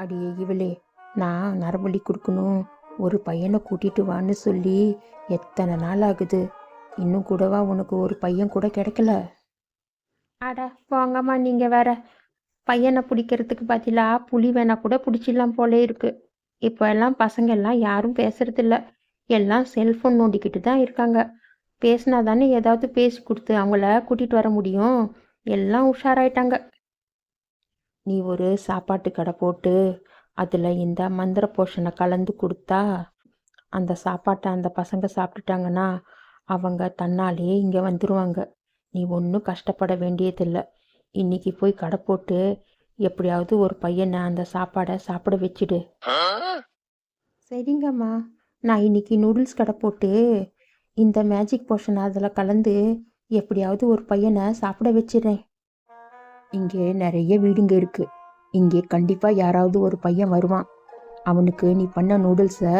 அடியே இவளே, நான் நரபலி கொடுக்கணும், ஒரு பையனை கூட்டிட்டு வான்னு சொல்லி எத்தனை நாள் ஆகுது. இன்னும் கூடவா உனக்கு ஒரு பையன் கூட கிடைக்கல? அட போங்கம்மா, நீங்க வேற. பையனை பிடிக்கிறதுக்கு பதிலாக புலி வேணா கூட பிடிச்சிடலாம் போலே இருக்கு. இப்போ எல்லாம் பசங்க எல்லாம் யாரும் பேசுறதில்ல. எல்லாம் செல்ஃபோன் நோண்டிக்கிட்டு தான் இருக்காங்க. பேசினா தானே ஏதாவது பேசி கொடுத்து அவங்கள கூட்டிட்டு வர முடியும். எல்லாம் உஷாராயிட்டாங்க. நீ ஒரு சாப்பாட்டு கடை போட்டு அதில் இந்த மந்திர போஷனை கலந்து கொடுத்தா அந்த சாப்பாட்டை அந்த பசங்க சாப்பிட்டுட்டாங்கன்னா அவங்க தன்னாலேயே இங்கே வந்துடுவாங்க. நீ ஒன்றும் கஷ்டப்பட வேண்டியதில்லை. இன்னைக்கு போய் கடை போட்டு எப்படியாவது ஒரு பையனை அந்த சாப்பாடை சாப்பிட வச்சிடு. சரிங்கம்மா, நான் இன்னைக்கு நூடுல்ஸ் கடை போட்டு இந்த மேஜிக் போஷனை அதில் கலந்து எப்படியாவது ஒரு பையனை சாப்பிட வச்சிடுறேன். இங்கே நிறைய வீடுங்க இருக்கு. இங்கே கண்டிப்பாக யாராவது ஒரு பையன் வருவான். அவனுக்கு நீ பண்ண நூடுல்ஸை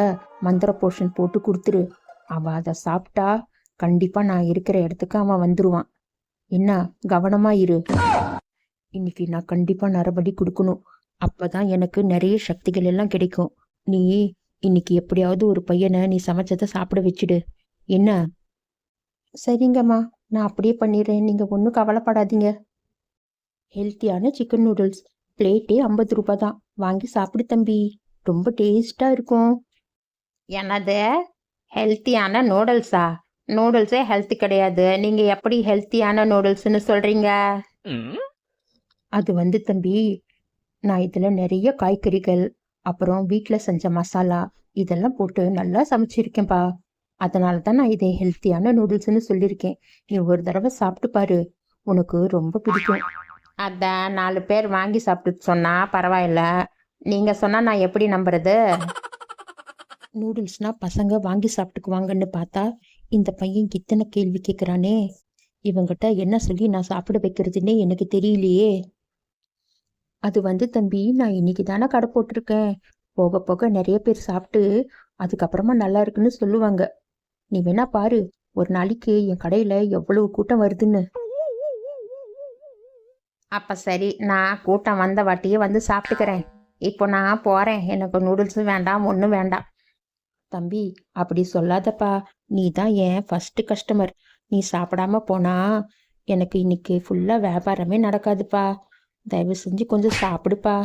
மந்திர போஷன் போட்டு கொடுத்துரு. அவன் அதை சாப்பிட்டா கண்டிப்பாக நான் இருக்கிற இடத்துக்கு அவன் வந்துடுவான். என்ன, கவனமா இரு. இன்னைக்கு நான் கண்டிப்பாக நரபலி கொடுக்கணும். அப்பதான் எனக்கு நிறைய சக்திகள் எல்லாம் கிடைக்கும். நீ இன்னைக்கு எப்படியாவது ஒரு பையனை நீ சமைச்சதை சாப்பிட வச்சுடு. என்ன? சரிங்கம்மா, நான் அப்படியே பண்ணிடுறேன். நீங்கள் ஒன்றும் கவலைப்படாதீங்க. ஹெல்த்தியான சிக்கன் நூடுல்ஸ் பிளேட்டே 50 ரூபாய் தான். வாங்கி சாப்பிடு தம்பி, ரொம்ப டேஸ்டாக இருக்கும். என்னது ஹெல்த்தியான நூடுல்ஸா? நூடுல்ஸே ஹெல்த்தி கிடையாது. நீங்கள் எப்படி ஹெல்த்தியான நூடுல்ஸ்னு சொல்கிறீங்க? அது வந்து தம்பி, நான் இதில் நிறைய காய்கறிகள் அப்புறம் வீட்டில் செஞ்ச மசாலா இதெல்லாம் போட்டு நல்லா சமைச்சிருக்கேன்ப்பா. அதனால தான் நான் இதை ஹெல்த்தியான நூடுல்ஸ்னு சொல்லியிருக்கேன். நீ ஒரு தடவை சாப்பிட்டு பாரு, உனக்கு ரொம்ப பிடிக்கும். அதான் 4 பேர் வாங்கி சாப்பிட்டு சொன்னா பரவாயில்ல, நீங்கள் சொன்னால் நான் எப்படி நம்புறது? நூடுல்ஸ்னால் பசங்க வாங்கி சாப்பிட்டுக்குவாங்கன்னு பார்த்தா இந்த பையன் இத்தனை கேள்வி கேட்குறானே. இவங்கிட்ட என்ன சொல்லி நான் சாப்பிட வைக்கிறதுன்னே எனக்கு தெரியலையே. அது வந்து தம்பி, நான் இன்னைக்கு தானே கடை போட்டிருக்கேன். போக போக நிறைய பேர் சாப்பிட்டு அதுக்கப்புறமா நல்லா இருக்குன்னு சொல்லுவாங்க. நீ வேணா பாரு, ஒரு நாளைக்கு என் கடையில் எவ்வளவு கூட்டம் வருதுன்னு. அப்போ சரி, நான் கூட்டம் வந்த வாட்டியே வந்து சாப்பிட்டுக்கிறேன். இப்போ நான் போகிறேன். எனக்கு நூடுல்ஸும் வேண்டாம், ஒன்றும் வேண்டாம். தம்பி, அப்படி சொல்லாதப்பா. நீ தான் என் ஃபஸ்ட்டு கஸ்டமர். நீ சாப்பிடாம போனா எனக்கு இன்னைக்கு ஃபுல்லாக வியாபாரமே நடக்காதுப்பா. தயவு செஞ்சு கொஞ்சம் சாப்பிடுப்பா.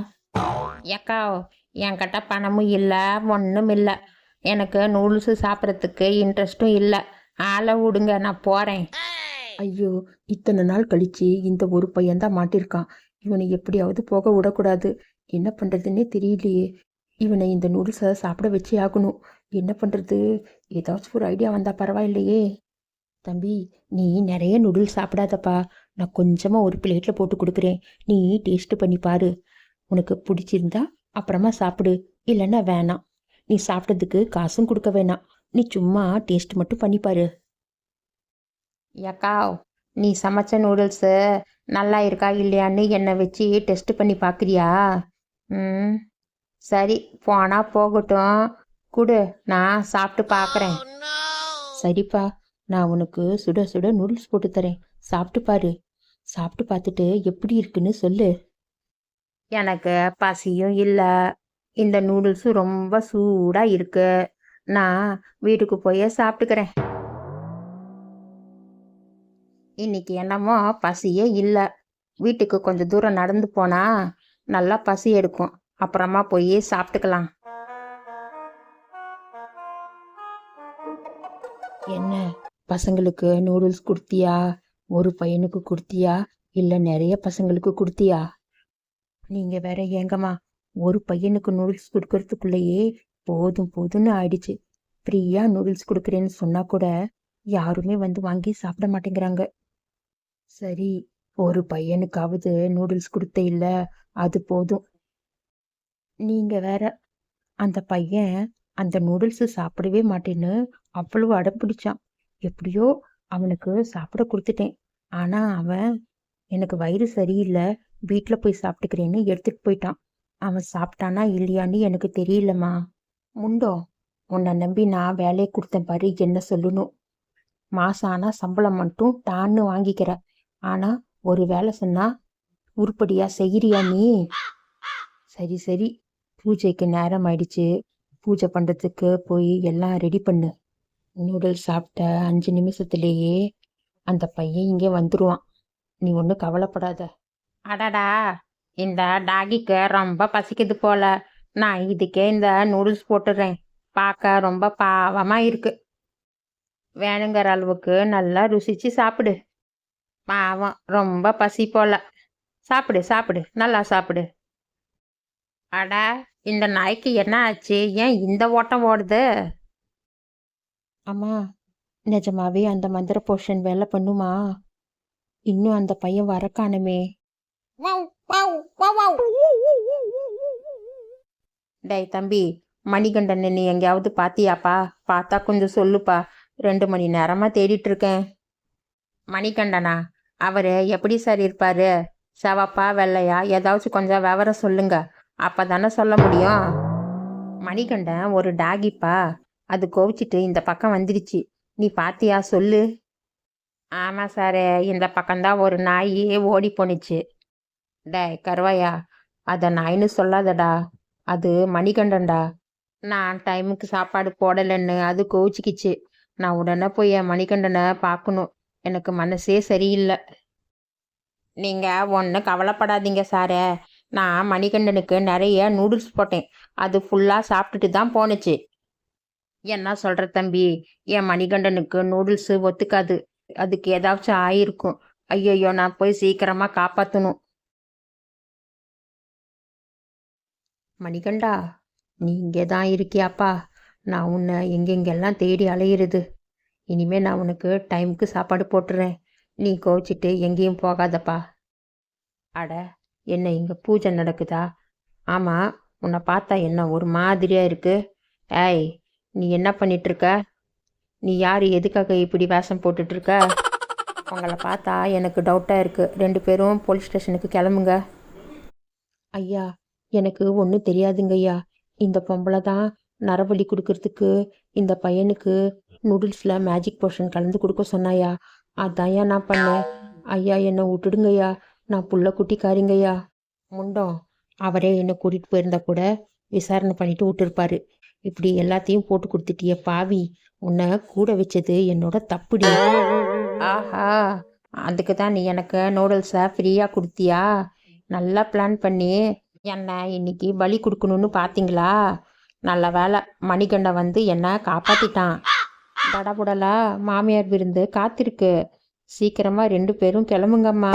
ஏக்கா, என்கிட்ட பணமும் இல்லை, ஒன்றும் இல்லை. எனக்கு நூடுல்ஸு சாப்பிட்றதுக்கு இன்ட்ரெஸ்ட்டும் இல்லை. ஆளை விடுங்க, நான் போகிறேன். ஐயோ, இத்தனை நாள் கழிச்சு இந்த ஒரு பையன்தான் மாட்டிருக்கான். இவனை எப்படியாவது போக விடக்கூடாது. என்ன பண்ணுறதுன்னே தெரியலையே. இவனை இந்த நூடுல்ஸை சாப்பிட வச்சே ஆகணும். என்ன பண்ணுறது? ஏதாச்சும் ஒரு ஐடியா வந்தால் பரவாயில்லையே. தம்பி, நீ நிறைய நூடுல்ஸ் சாப்பிடாதப்பா. நான் கொஞ்சமாக ஒரு பிளேட்டில் போட்டு கொடுக்குறேன். நீ டேஸ்ட் பண்ணி பாரு. உனக்கு பிடிச்சிருந்தா அப்புறமா சாப்பிடு, இல்லைன்னா வேணாம். நீ சாப்பிட்டதுக்கு காசும் கொடுக்க வேணாம். நீ சும்மா டேஸ்ட் மட்டும் பண்ணிப்பாரு. ஏக்கா, நீ சமைச்ச நூடுல்ஸு நல்லா இருக்கா இல்லையான்னு என்னை வச்சு டெஸ்ட் பண்ணி பார்க்குறியா? ம், சரி, போனா போகட்டும். கொடு, நான் சாப்பிட்டு பார்க்குறேன். சரிப்பா, நான் உனக்கு சுட சுட நூடுல்ஸ் போட்டு தரேன். சாப்பிட்டு பாரு. சாப்பிட்டு பார்த்துட்டு எப்படி இருக்குன்னு சொல்லு. எனக்கு பசியும் இல்லை, இந்த நூடுல்ஸும் ரொம்ப சூடாக இருக்கு. நான் வீட்டுக்கு போய் சாப்பிட்டுக்கிறேன். இன்னைக்கு என்னமோ பசியே இல்லை. வீட்டுக்கு கொஞ்சம் தூரம் நடந்து போனா நல்லா பசி எடுக்கும். அப்புறமா போய் சாப்பிட்டுக்கலாம். என்ன, பசங்களுக்கு நூடுல்ஸ் கொடுத்தியா? ஒரு பையனுக்கு கொடுத்தியா, இல்லை நிறைய பசங்களுக்கு கொடுத்தியா? நீங்கள் வேற ஏங்கம்மா, ஒரு பையனுக்கு நூடுல்ஸ் கொடுக்கறதுக்குள்ளேயே போதும் போதும்னு ஆயிடுச்சு. ஃப்ரீயாக நூடுல்ஸ் கொடுக்குறேன்னு சொன்னால் கூட யாருமே வந்து வாங்கி சாப்பிட மாட்டேங்கிறாங்க. சரி, ஒரு பையனுக்காவது நூடுல்ஸ் கொடுத்த இல்ல, அது போதும். நீங்கள் வேற. அந்த பையன் அந்த நூடுல்ஸு சாப்பிடவே மாட்டேன்னு அவ்வளவு அடம் பிடிச்சான். எப்படியோ அவனுக்கு சாப்பிட கொடுத்துட்டேன். ஆனால் அவன் எனக்கு வயிறு சரியில்லை, வீட்டில் போய் சாப்பிட்டுக்கிறேன்னு எடுத்துகிட்டு போயிட்டான். அவன் சாப்பிட்டானா இல்லையான்னு எனக்கு தெரியலம்மா. முண்டோ, உன்னை நம்பி நான் வேலையை கொடுத்தேன் பாரு, என்ன சொல்லணும். மாதம் ஆனால் சம்பளம் மட்டும் டான்னு வாங்கிக்கிற. ஆனால் ஒரு வேலை சொன்னா உருப்படியா செய்கிறியா நீ? சரி சரி, பூஜைக்கு நேரம் ஆயிடுச்சு. பூஜை பண்ணுறதுக்கு போய் எல்லாம் ரெடி பண்ணு. நூடுல்ஸ் சாப்பிட்ட 5 நிமிஷத்துலேயே அந்த பையன் இங்கே வந்துடுவான். நீ ஒன்றும் கவலைப்படாத. அடடா, இந்த டாகிக்கு ரொம்ப பசிக்குது போல. நான் இதுக்கே இந்த நூடுல்ஸ் போட்டுடுறேன். பார்க்க ரொம்ப பாவமாக இருக்கு. வேணுங்கிற அளவுக்கு நல்லா ருசிச்சு சாப்பிடு. பாவம், ரொம்ப பசி போல. சாப்பிடு சாப்பிடு, நல்லா சாப்பிடு. அட, இந்த நாய்க்கு என்ன ஆச்சு? ஏன் இந்த ஓட்டம் ஓடுது? அம்மா, நிஜமாவே அந்த மந்திர போர்ஷன் வேலை பண்ணுமா? இன்னும் அந்த பையன் வர காணுமே. டேய் தம்பி, மணிகண்டன் நீ எங்கேயாவது பாத்தியாப்பா? பார்த்தா கொஞ்சம் சொல்லுப்பா. 2 மணி நேரமா தேடிட்டு இருக்கேன். மணிகண்டனா? அவரு எப்படி சார் இருப்பாரு? செவப்பா வெள்ளையா? ஏதாச்சும் கொஞ்சம் விவரம் சொல்லுங்க. அப்பதானே சொல்ல முடியும். மணிகண்டன் ஒரு டாகிப்பா. அது கோவிச்சிட்டு இந்த பக்கம் வந்துடுச்சு. நீ பாத்தியா? சொல்லு. ஆமாம் சார், இந்த பக்கம்தான் ஒரு நாய் ஓடி போணுச்சு. டே கருவாயா, அதை நாயின்னு சொல்லாதடா. அது மணிகண்டன்டா. நான் டைமுக்கு சாப்பாடு போடலைன்னு அது கோவிச்சிக்கிச்சு. நான் உடனே போய் என் மணிகண்டனை பார்க்கணும். எனக்கு மனசே சரியில்லை. நீங்கள் ஒன்றும் கவலைப்படாதீங்க சாரே. நான் மணிகண்டனுக்கு நிறைய நூடுல்ஸ் போட்டேன். அது ஃபுல்லாக சாப்பிட்டுட்டு தான் போணுச்சு. என்ன சொல்கிற தம்பி? என் மணிகண்டனுக்கு நூடுல்ஸு ஒத்துக்காது. அதுக்கு ஏதாச்சும் ஆயிருக்கும். ஐயோ, நான் போய் சீக்கிரமாக காப்பாற்றணும். மணிகண்டா, நீ இங்கே தான் இருக்கியாப்பா? நான் உன்னை எங்கெங்கெல்லாம் தேடி அலையிறது. இனிமே நான் உனக்கு டைமுக்கு சாப்பாடு போட்டுறேன். நீ கோச்சிட்டு எங்கேயும் போகாதப்பா. அட, என்ன இங்கே பூஜை நடக்குதா? ஆமாம், உன்னை பார்த்தா என்ன ஒரு மாதிரியாக இருக்கு. ஏய், நீ என்ன பண்ணிட்டு இருக்க? நீ யார்? எதுக்காக இப்படி வேஷம் போட்டுட்ருக்க? உங்களை பார்த்தா எனக்கு டவுட்டாக இருக்குது. 2 பேரும் போலீஸ் ஸ்டேஷனுக்கு கிளம்புங்க. ஐயா, எனக்கு ஒன்றும் தெரியாதுங்க ஐயா. இந்த பொம்பளை தான் நரபலி கொடுக்கறதுக்கு இந்த பையனுக்கு நூடுல்ஸில் மேஜிக் போர்ஷன் கலந்து கொடுக்க சொன்னாயா. அதான்யா நான் பண்ணேன். ஐயா, என்னை விட்டுடுங்கய்யா. நான் புள்ள குட்டிக்காரிங்கய்யா. முண்டம், அவரே என்னை கூட்டிகிட்டு போயிருந்தா கூட விசாரணை பண்ணிட்டு விட்டுருப்பாரு. இப்படி எல்லாத்தையும் போட்டு கொடுத்துட்டிய பாவி. உன்னை கூட வச்சது என்னோட தப்புடி. ஆஹா, அதுக்கு தான் நீ எனக்கு நூடுல்ஸை ஃப்ரீயாக கொடுத்தியா? நல்லா பிளான் பண்ணி என்ன இன்னைக்கு பலி கொடுக்கணும்னு பார்த்தீங்களா? நல்ல வேலை, மணிகண்டன் வந்து என்னை காப்பாற்றிட்டான். தடபுடலா மாமியார் விருந்து காத்திருக்கு. சீக்கிரமாக 2 பேரும் கிளம்புங்கம்மா.